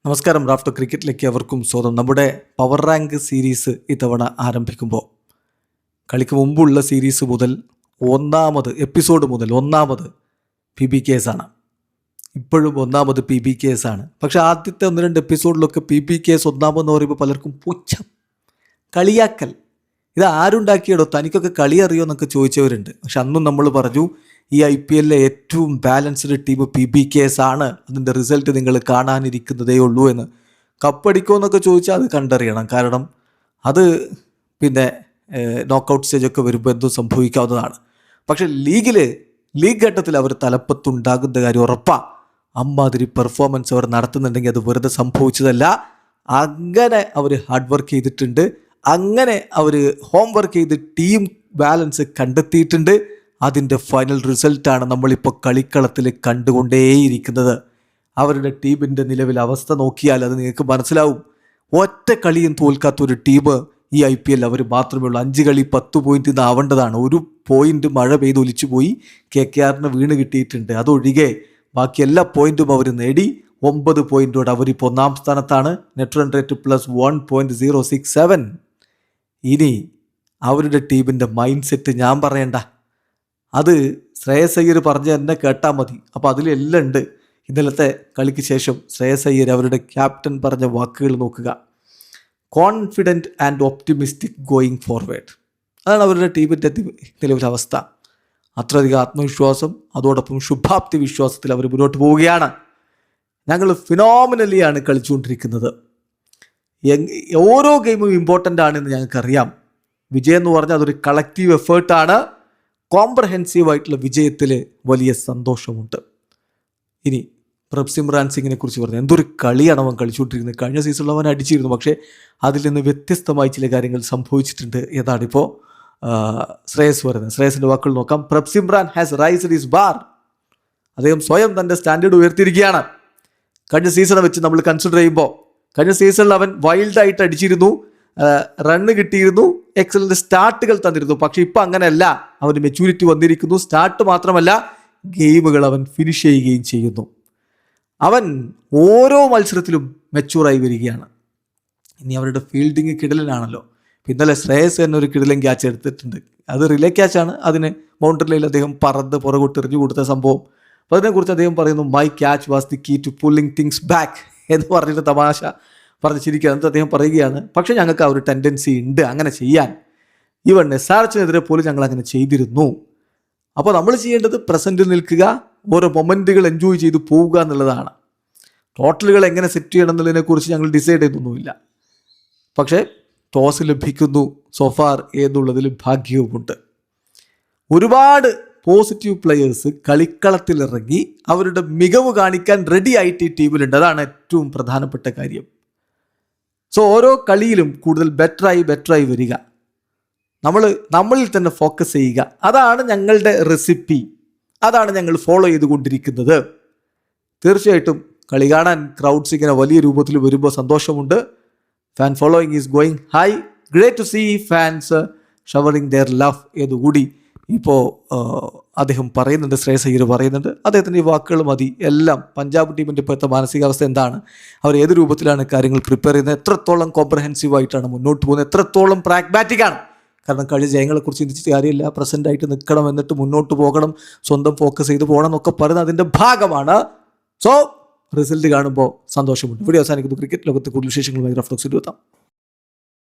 നമസ്കാരം. റാഫ്റ്റോ ക്രിക്കറ്റിലേക്ക് അവർക്കും സ്വാഗതം. നമ്മുടെ പവർ റാങ്ക് സീരീസ് ഇത്തവണ ആരംഭിക്കുമ്പോൾ കളിക്ക് മുമ്പുള്ള സീരീസ് മുതൽ എപ്പിസോഡ് മുതൽ ഒന്നാമത് PBKS ആണ്. ഇപ്പോഴും ഒന്നാമത് PBKS ആണ്. പക്ഷേ ആദ്യത്തെ 1-2 എപ്പിസോഡിലൊക്കെ PBKS ഒന്നാമെന്ന് പറയുമ്പോൾ പലർക്കും പുച്ഛം, കളിയാക്കൽ, ഇത് ആരുണ്ടാക്കിയടോ, തനിക്കൊക്കെ കളി അറിയോ എന്നൊക്കെ ചോദിച്ചവരുണ്ട്. പക്ഷെ അന്നും നമ്മൾ പറഞ്ഞു, ഈ IPL ഏറ്റവും ബാലൻസ്ഡ് ടീം PBKS ആണ്, അതിൻ്റെ റിസൾട്ട് നിങ്ങൾ കാണാനിരിക്കുന്നതേ ഉള്ളൂ എന്ന്. കപ്പടിക്കുമോ എന്നൊക്കെ ചോദിച്ചാൽ അത് കണ്ടറിയണം. കാരണം അത് പിന്നെ നോക്കൗട്ട് സ്റ്റേജൊക്കെ വരുമ്പോൾ എന്തും സംഭവിക്കാവുന്നതാണ്. പക്ഷെ ലീഗ് ഘട്ടത്തിൽ അവർ തലപ്പത്തുണ്ടാകുന്ന കാര്യം ഉറപ്പാണ്. അമ്മാതിരി പെർഫോമൻസ് അവർ നടത്തുന്നുണ്ടെങ്കിൽ അത് വെറുതെ സംഭവിച്ചതല്ല. അങ്ങനെ അവർ ഹാർഡ് വർക്ക് ചെയ്തിട്ടുണ്ട്, അങ്ങനെ അവർ ഹോം വർക്ക് ചെയ്ത് ടീം ബാലൻസ് കണ്ടെത്തിയിട്ടുണ്ട്. അതിൻ്റെ ഫൈനൽ റിസൾട്ടാണ് നമ്മളിപ്പോൾ കളിക്കളത്തിൽ കണ്ടുകൊണ്ടേയിരിക്കുന്നത്. അവരുടെ ടീമിൻ്റെ നിലവിലെ അവസ്ഥ നോക്കിയാൽ അത് നിങ്ങൾക്ക് മനസ്സിലാവും. ഒറ്റ കളിയും തോൽക്കാത്തൊരു ടീം ഈ IPL അവർ മാത്രമേ ഉള്ളൂ. 5 കളി 10 പോയിന്റ് ഇന്ന് ആവേണ്ടതാണ്. 1 പോയിന്റ് മഴ പെയ്ത് ഒലിച്ചു പോയി KKRന് വീണ് കിട്ടിയിട്ടുണ്ട്. അതൊഴികെ ബാക്കി എല്ലാ പോയിന്റും അവർ നേടി. 9 പോയിന്റോടെ അവരിപ്പോൾ 1-ാം സ്ഥാനത്താണ്. Net run rate +1.067. ഇനി അവരുടെ ടീമിൻ്റെ മൈൻഡ് സെറ്റ് ഞാൻ പറയണ്ട, അത് ശ്രേയസ് അയ്യർ പറഞ്ഞ് തന്നെ കേട്ടാൽ മതി. അപ്പോൾ അതിലെല്ലാം ഉണ്ട്. ഇന്നലത്തെ കളിക്ക് ശേഷം ശ്രേയസ് അയ്യർ അവരുടെ ക്യാപ്റ്റൻ പറഞ്ഞ വാക്കുകൾ നോക്കുക. Confident and optimistic going forward, അതാണ് അവരുടെ ടീമിൻ്റെ നിലവിലെ അവസ്ഥ. അത്രയധികം ആത്മവിശ്വാസം, അതോടൊപ്പം ശുഭാപ്തി വിശ്വാസത്തിൽ അവർ മുന്നോട്ട് പോവുകയാണ്. ഞങ്ങൾ ഫിനോമിനലിയാണ് കളിച്ചുകൊണ്ടിരിക്കുന്നത്. ഓരോ ഗെയിമും ഇമ്പോർട്ടൻ്റ് ആണെന്ന് ഞങ്ങൾക്കറിയാം. വിജയം എന്ന് പറഞ്ഞാൽ അതൊരു കളക്റ്റീവ് എഫേർട്ടാണ്. കോംപ്രഹെൻസീവായിട്ടുള്ള വിജയത്തിൽ വലിയ സന്തോഷമുണ്ട്. ഇനി പ്രഭ്സിമ്രാൻ സിംഗിനെ കുറിച്ച് പറഞ്ഞു, എന്തൊരു കളിയാണ് അവൻ കളിച്ചുകൊണ്ടിരിക്കുന്നത്. കഴിഞ്ഞ സീസണിൽ അവൻ അടിച്ചിരുന്നു, പക്ഷേ അതിൽ നിന്ന് വ്യത്യസ്തമായി ചില കാര്യങ്ങൾ സംഭവിച്ചിട്ടുണ്ട്. ഏതാണിപ്പോൾ ശ്രേയസ് പറയുന്നത്. ശ്രേയസിൻ്റെ വാക്കുകൾ നോക്കാം. Prabhsimran has raised his bar. അദ്ദേഹം സ്വയം തൻ്റെ സ്റ്റാൻഡേർഡ് ഉയർത്തിയിരിക്കുകയാണ്. കഴിഞ്ഞ സീസണെ വെച്ച് നമ്മൾ കൺസിഡർ ചെയ്യുമ്പോൾ, കഴിഞ്ഞ സീസണിൽ അവൻ വൈൽഡായിട്ട് അടിച്ചിരുന്നു, റണ്ണ് കിട്ടിയിരുന്നു, എക്സലൻ്റ് സ്റ്റാർട്ടുകൾ തന്നിരുന്നു. പക്ഷെ ഇപ്പം അങ്ങനെയല്ല, അവന് മെച്യൂരിറ്റി വന്നിരിക്കുന്നു. സ്റ്റാർട്ട് മാത്രമല്ല, ഗെയിമുകൾ അവൻ ഫിനിഷ് ചെയ്യുകയും ചെയ്യുന്നു. അവൻ ഓരോ മത്സരത്തിലും മെച്യൂറായി വരികയാണ്. ഇനി അവരുടെ ഫീൽഡിങ് കിടലനാണല്ലോ. ഇന്നലെ ശ്രേയസ് തന്നെ ഒരു കിടലൻ ക്യാച്ച് എടുത്തിട്ടുണ്ട്. അത് റിലേ ക്യാച്ചാണ്. അതിന് ബൗണ്ടറിയിൽ അദ്ദേഹം പറന്ന് പുറകോട്ട് എറിഞ്ഞു കൊടുത്ത സംഭവം. അപ്പോൾ അതിനെക്കുറിച്ച് അദ്ദേഹം പറയുന്നു, my catch was the key to pulling things back എന്ന് പറഞ്ഞിട്ട് തമാശ പറഞ്ഞ് ചിരിക്കുക. എന്നിട്ട് അദ്ദേഹം പറയുകയാണ്, പക്ഷേ ഞങ്ങൾക്ക് ആ ഒരു ടെൻഡൻസി ഉണ്ട് അങ്ങനെ ചെയ്യാൻ. ഈവൻ SRHനെതിരെ പോലും ഞങ്ങൾ അങ്ങനെ ചെയ്തിരുന്നു. അപ്പോൾ നമ്മൾ ചെയ്യേണ്ടത് പ്രസൻറ്റിൽ നിൽക്കുക, ഓരോ മൊമെൻറ്റുകൾ എൻജോയ് ചെയ്ത് പോവുക എന്നുള്ളതാണ്. ടോട്ടലുകൾ എങ്ങനെ സെറ്റ് ചെയ്യണം എന്നുള്ളതിനെക്കുറിച്ച് ഞങ്ങൾ ഡിസൈഡ് ചെയ്തൊന്നുമില്ല. പക്ഷേ ടോസ് ലഭിക്കുന്നു സോഫാർ എന്നുള്ളതിൽ ഭാഗ്യവുമുണ്ട്. ഒരുപാട് പോസിറ്റീവ് പ്ലെയേഴ്സ് കളിക്കളത്തിലിറങ്ങി അവരുടെ മികവ് കാണിക്കാൻ റെഡി ആയിട്ട് ഈ ടീമിലുണ്ട്. അതാണ് ഏറ്റവും പ്രധാനപ്പെട്ട കാര്യം. സോ ഓരോ കളിയിലും കൂടുതൽ ബെറ്ററായി വരിക, നമ്മളിൽ തന്നെ ഫോക്കസ് ചെയ്യുക. അതാണ് ഞങ്ങളുടെ റെസിപ്പി, അതാണ് ഞങ്ങൾ ഫോളോ ചെയ്തുകൊണ്ടിരിക്കുന്നത്. തീർച്ചയായിട്ടും കളി കാണാൻ ക്രൗഡ്സ് ഇങ്ങനെ വലിയ രൂപത്തിൽ വരുമ്പോൾ സന്തോഷമുണ്ട്. Fan following is going high. Great to see fans showering their love എന്നുകൂടി ഇപ്പോൾ അദ്ദേഹം പറയുന്നുണ്ട്, ശ്രേയസ് അയ്യർ പറയുന്നുണ്ട്. അദ്ദേഹത്തിൻ്റെ ഈ വാക്കുകൾ മതി എല്ലാം. പഞ്ചാബ് ടീമിൻ്റെ ഇപ്പോഴത്തെ മാനസികാവസ്ഥ എന്താണ്, അവർ ഏത് രൂപത്തിലാണ് കാര്യങ്ങൾ പ്രിപ്പയർ ചെയ്യുന്നത്, എത്രത്തോളം കോംപ്രഹെൻസീവായിട്ടാണ് മുന്നോട്ട് പോകുന്നത്, എത്രത്തോളം പ്രാഗ്മാറ്റിക്കാണ്. കാരണം കഴിഞ്ഞ ജയങ്ങളെക്കുറിച്ച് ചിന്തിച്ചിട്ട് കാര്യമില്ല. പ്രസൻ്റായിട്ട് നിൽക്കണം, എന്നിട്ട് മുന്നോട്ട് പോകണം, സ്വന്തം ഫോക്കസ് ചെയ്ത് പോകണം എന്നൊക്കെ പറയുന്നത് അതിൻ്റെ ഭാഗമാണ്. സോ റിസൾട്ട് കാണുമ്പോൾ സന്തോഷമുണ്ട്. ഇവിടെ അവസാനിക്കുന്നു. ക്രിക്കറ്റ് ലോകത്തെ കൂടുതൽ വിശേഷങ്ങളുമായി റഫ്ലോക്സിൽ എത്താം.